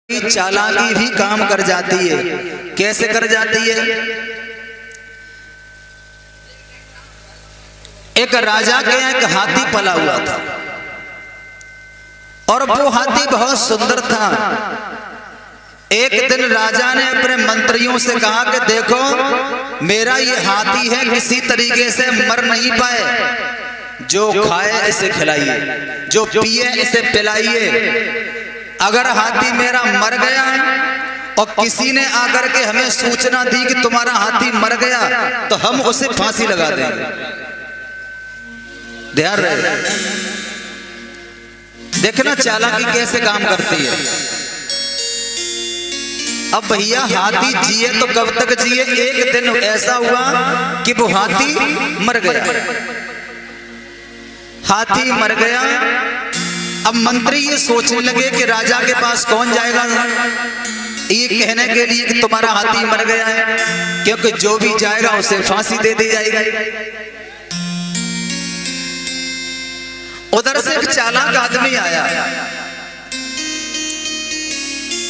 चालाकी भी काम कर जाती है। कैसे कर जाती है? एक राजा के यहाँ एक हाथी पला हुआ था और वो हाथी बहुत सुंदर था। एक दिन राजा ने अपने मंत्रियों से कहा कि देखो मेरा ये हाथी है, किसी तरीके से मर नहीं पाए, जो खाए इसे खिलाइए, जो पिए इसे पिलाइए। अगर हाथी मेरा मर गया और किसी ने आकर के हमें सूचना दी कि तुम्हारा हाथी मर गया तो हम उसे फांसी लगा देंगे। ध्यान रहे, देखना चालाकी कैसे काम करती है। अब भैया हाथी जिए तो कब तक जिए? एक दिन ऐसा हुआ कि वो हाथी मर गया। हाथी मर गया। अब मंत्री ये सोचने लगे कि राजा के पास कौन जाएगा ये कहने के लिए कि तुम्हारा हाथी मर गया है, क्योंकि जो भी जाएगा उसे फांसी दे दी जाएगी। उधर से एक चालाक आदमी आया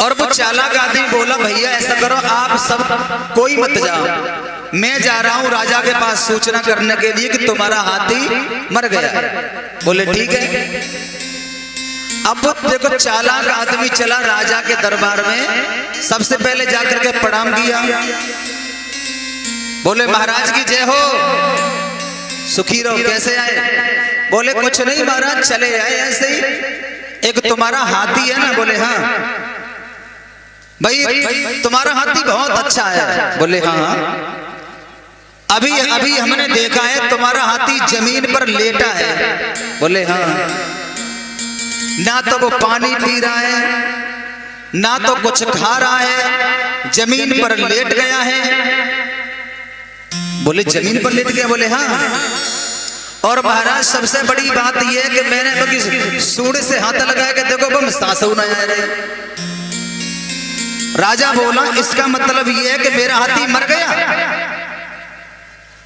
और वो चालाक आदमी बोला भैया ऐसा करो, आप सब कोई मत जाओ, मैं जा रहा हूं राजा के पास सूचना करने के लिए कि तुम्हारा हाथी मर गया। बोले ठीक है। अब देखो चालाक आदमी चला राजा के दरबार में, सबसे पहले जाकर के प्रणाम किया। बोले महाराज की जय हो, सुखी रहो, कैसे आए? बोले कुछ नहीं महाराज, चले आए ऐसे ही। एक तुम्हारा हाथी है ना? बोले हाँ। भाई तुम्हारा हाथी बहुत अच्छा है। बोले हाँ। अभी अभी हमने देखा है तुम्हारा हाथी जमीन पर लेटा है। बोले हाँ। ना तो वो पानी पी रहा है ना तो कुछ खा रहा है, जमीन पर लेट गया है। बोले जमीन पर लेट गया? बोले हाँ। और महाराज सबसे बड़ी बात यह है कि मैंने तो सूंड से हाथ लगाया कि देखो बम सांसू न आ रहे। राजा बोला इसका मतलब यह है कि मेरा हाथी मर गया।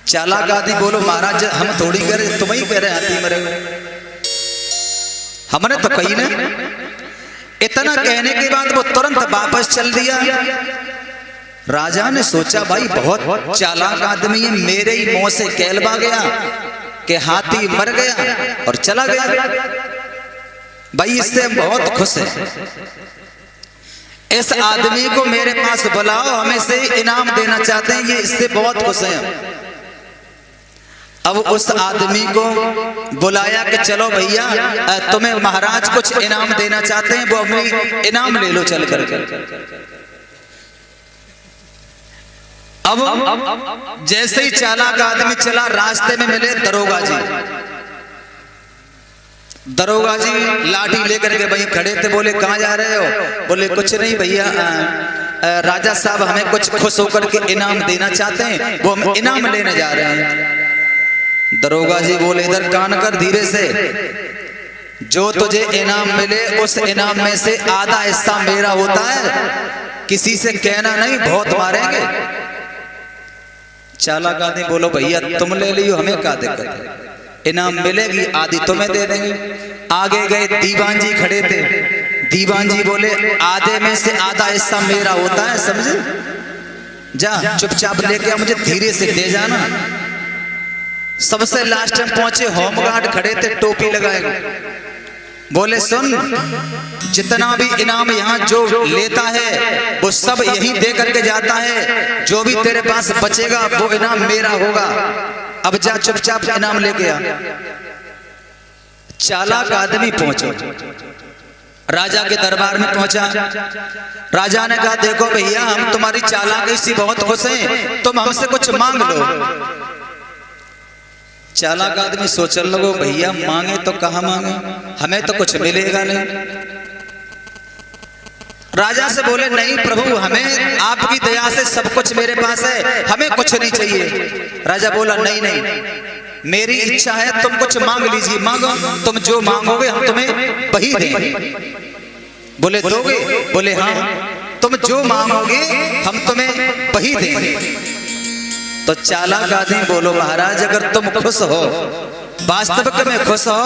चालाक आदमी बोलो महाराज हम थोड़ी कह रहे, तुम ही कह रहे हाथी मरेगा, हमने तो कही ना। इतना कहने के बाद वो तुरंत वापस चल दिया। राजा ने सोचा भाई बहुत चालाक आदमी है, मेरे ही मुंह से कहलवा गया कि हाथी मर गया और चला गया। भाई इससे हम बहुत खुश हैं, इस आदमी को मेरे पास बुलाओ, हमें से इनाम देना चाहते हैं, ये इससे बहुत खुश हैं। अब उस आदमी को बुलाया कि चलो भैया तुम्हें महाराज कुछ इनाम देना चाहते हैं, वो अपनी इनाम ले लो चल कर। अब जैसे ही चालाक आदमी चला, रास्ते में मिले दरोगा जी। दरोगा जी लाठी लेकर के वहीं खड़े थे। बोले कहाँ जा रहे हो? बोले कुछ नहीं भैया, राजा साहब हमें कुछ खुश होकर के इनाम देना चाहते हैं, वो हम इनाम लेने जा रहे हैं। दरोगा जी बोले इधर कान कर धीरे से, जो तुझे इनाम मिले उस इनाम में से आधा हिस्सा मेरा होता है, किसी से कहना नहीं, बहुत मारेंगे। चालाक आदमी बोलो भैया तुम ले लियो, हमें क्या दिक्कत है, इनाम मिलेगी आधी तुम्हें दे देंगे। आगे गए, दीवान जी खड़े थे। दीवान जी बोले आधे में से आधा हिस्सा मेरा होता है, समझे? जा चुपचाप लेके मुझे धीरे से दे जाना। सबसे लास्ट में पहुंचे, होमगार्ड खड़े थे टोपी लगाए। बोले सुन, जितना भी इनाम यहाँ जो लेता है वो सब यही दे करके जाता है, जो भी तेरे पास बचेगा वो इनाम मेरा होगा। अब जा चुपचाप इनाम लेके आ। चालाक आदमी पहुंचा, राजा के दरबार में पहुंचा। राजा ने कहा देखो भैया हम तुम्हारी चालाकी से बहुत खुश हैं, तुम हमसे कुछ मांग लो। चालाक आदमी सोचने लगो भैया मांगे तो कहाँ मांगे, हमें तो कुछ मिलेगा नहीं। राजा से बोले नहीं प्रभु, हमें आपकी दया से सब कुछ मेरे पास है, हमें कुछ नहीं चाहिए। राजा बोला नहीं नहीं, मेरी इच्छा है तुम कुछ मांग लीजिए, मांगो, तुम जो मांगोगे हम तुम्हें वही देंगे। बोले दोगे? बोले हाँ, तुम जो मांगोगे हम तुम्हें वही देंगे। तो चालाक आदमी बोलो महाराज अगर तुम खुश हो, वास्तविक में खुश हो,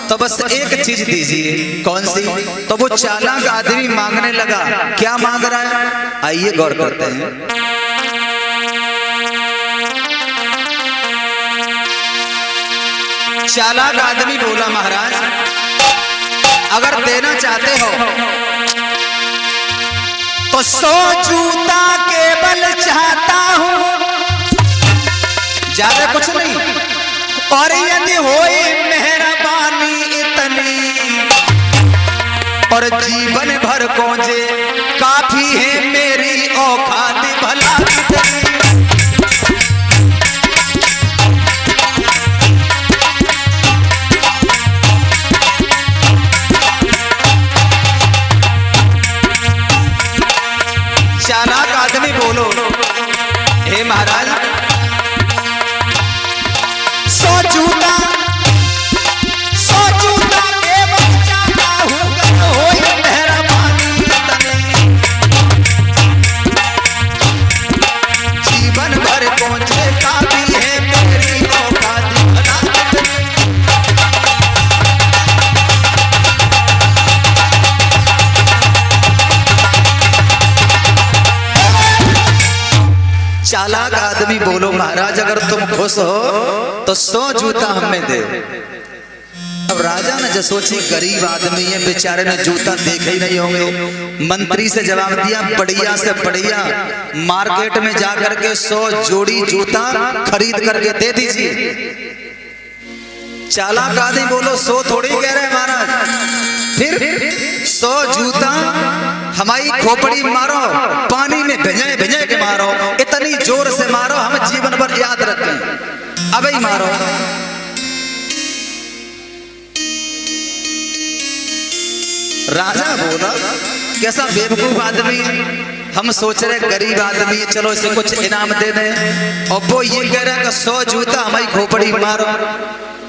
तो तो बस एक चीज दीजिए। कौन सी? तो वो चालाक आदमी मांगने लगा। क्या मांग रहा है? आइए गौर करते हैं। चालाक आदमी बोला, महाराज अगर देना चाहते हो तो 100 जूता केवल चाहता हूं, ज्यादा कुछ नहीं। और यदि होई मेहरबानी इतनी, और जीवन भर को जे काफी है मेरी औकात भला कितनी। चालाक आदमी बोलो, हे महाराज 100 जूता के बचाता हूँ, होई मेहरबानी इतनी, जीवन भर पहुंचे काफी है मेरी औकात भला कितनी। चालाक आदमी बोलो, महाराज अगर तुम खुश हो तो 100 जूता हमें दे। अब राजा ने जो सोची, गरीब आदमी है बेचारे ने जूता देखे ही नहीं होंगे। मंत्री से जवाब दिया, बढ़िया से बढ़िया मार्केट में जाकर के 100 जोड़ी जूता खरीद करके दे दीजिए। चालाक आदमी बोलो, 100 थोड़ी कह रहे हैं महाराज, फिर 100 जूता हमारी खोपड़ी मारो, पानी में भिजाए भिजाए के मारो, इतनी जोर से मारो हम जीवन भर याद रखें, अबे मारो। राजा बोला, कैसा बेवकूफ आदमी है, हम सोच रहे गरीब आदमी है, चलो इसे कुछ इनाम दे दें, और वो ये कह रहा है कि 100 जूता हमारी खोपड़ी मारो,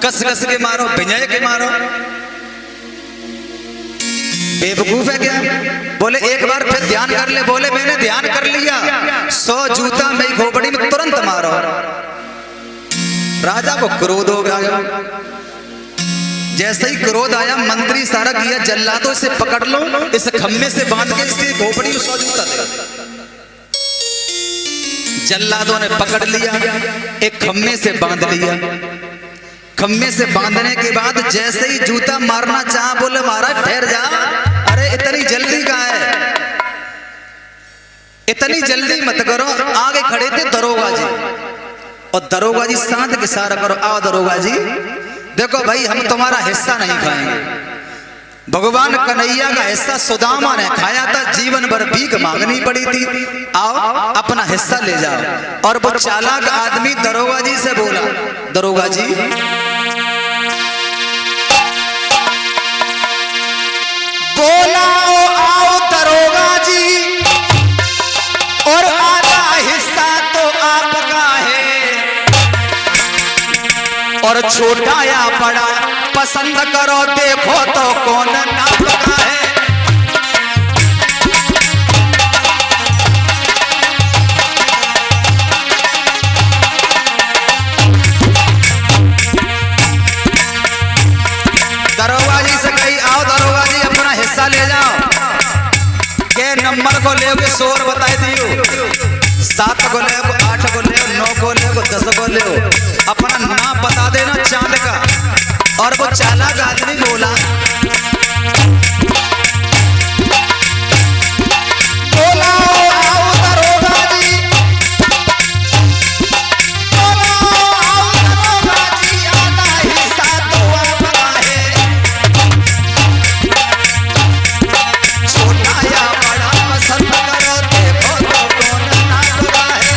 कस कस के मारो, भिजाए के मारो। बेवकूफ है क्या? बोले एक बार फिर ध्यान कर ले। बोले मैंने ध्यान कर लिया, 100 जूता मेरी खोपड़ी में तुरंत मारो। राजा को क्रोध हो गया। जैसे ही क्रोध आया, मंत्री सारा किया, जल्लादों इसे पकड़ लो, इस खम्मे से बांध के इसकी खोपड़ी में 100 जूता दे। जल्लादों ने पकड़ लिया, एक खम्मे से बांध लिया। खम्मे से बांधने के बाद जैसे ही जूता मारना चाहा, बोले महाराज ठहर जा, अरे इतनी जल्दी कहाँ है, इतनी जल्दी मत करो। आगे खड़े थे दरोगा जी, और दरोगा जी शांत के इशारा करो, आओ दरोगा जी, देखो भाई हम तुम्हारा हिस्सा नहीं खाएंगे। भगवान कन्हैया का हिस्सा सुदामा ने खाया था, जीवन भर भीख मांगनी पड़ी थी, आओ अपना हिस्सा ले जाओ। और वो चालाक आदमी दरोगा जी से बोला, दरोगा जी बोला, आओ दरोगा जी, और आधा हिस्सा तो आपका है, और छोटा या बड़ा पसंद करो, देखो तो कौन नापका है। दरोगा जी से कही, आओ दरोगा जी अपना हिस्सा ले जाओ। के नंबर को ले, शोर बताए दियो, 7 को ले, 8 को ले, 9 को ले, 10 को ले, अपना नाम बता देना चांद का। और वो चालाक आदमी बोला, आओ दरोगा जी, आओ दरोगा जी, आधा हिस्सा तो आपका है, छोटा या बड़ा पसंद करो, देखो तो कौन नापका है।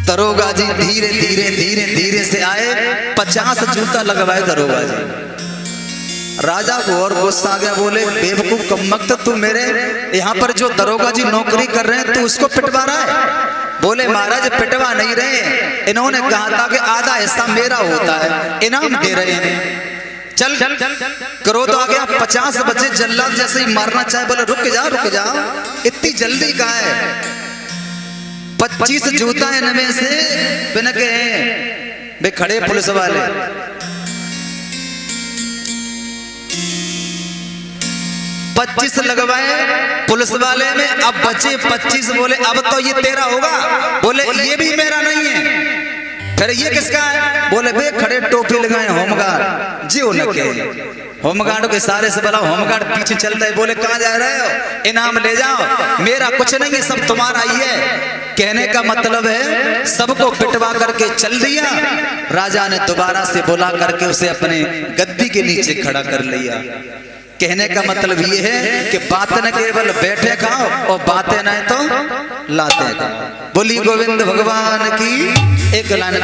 दरोगा जी धीरे धीरे धीरे धीरे से आए, 50 जूता लगवाए दरोगा जी। राजा को और गुस्सा आ गया, बोले बेवकूफ कमबख्त, तू मेरे यहाँ पर जो दरोगा जी नौकरी कर रहे हैं तू उसको पिटवा रहा है। बोले महाराज पिटवा नहीं रहे, इन्होंने कहा था कि आधा हिस्सा मेरा होता है, इनाम दे रहे हैं। चल क्रोध आ गया। 50 बजे जल्लाद जैसे ही मारना चाहे, बोले रुक जा, इतनी जल्दी कहाँ है? 25 जूता इनमें से बिन के वे खड़े पुलिस वाले। 25 लगवाए पुलिस वाले में, अब बचे 25। बोले अब तो ये तेरा होगा। बोले ये भी मेरा नहीं है। फिर ये किसका है? बोले वे खड़े टोपी लगाए होमगार्ड जी उनके। होमगार्ड के सारे से बोला, होमगार्ड पीछे चल रहे। बोले कहाँ जा रहे हो? इनाम ले जाओ। मेरा कुछ नहीं है, सब तुम्हारा ही है। कहने का मतलब है सबको पिटवा करके चल दिया। राजा ने दोबारा से बुला करके उसे अपने गद्दी के नीचे खड़ा कर लिया। कहने का मतलब ये है कि बात न केवल बैठे खाओ और बातें न तो लाते खाओ। बोली गोविंद भगवान की। एक लाइन